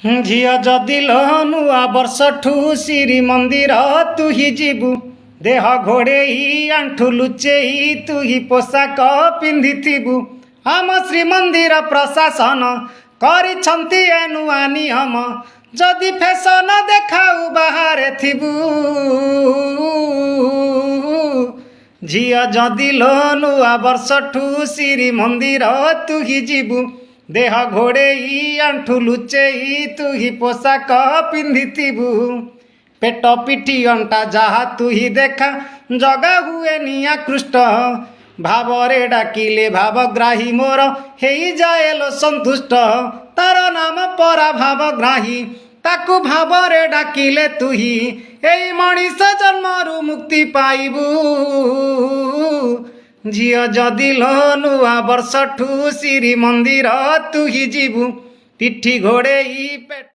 झिଅ जदि नुआ वर्षठू श्रीमंदिर तु ही जीवु देह घोड़ेई आंठू लुचेई तु ही पोशाक पिंधिथिबु। आम श्रीमंदिर प्रशासन करिछंती ए नुआ नियम जदि फैशन देखाऊ बाहरे थिबु। झिଅ जदि नुआ वर्षठू श्रीमंदिर तु ही जीवु देह घोड़ेई आंठू लुचेई तु ही पोशाक पिंधिथिबु। पेट पिठी अंटा जहा तु ही देखा जगा हुए निया कृष्ट भावरे डाकिले भावग्राही मोर हेई जाएलो संतुष्ट। तार नाम परा भावग्राही ताकू भावरे डाकिले तु ही एई मनीष जन्मरू मुक्ति पाइबू। झिଅ जदि नुआ वर्षठू श्रीमंदिर तु ही जीवु पिठी घोड़ेई पेट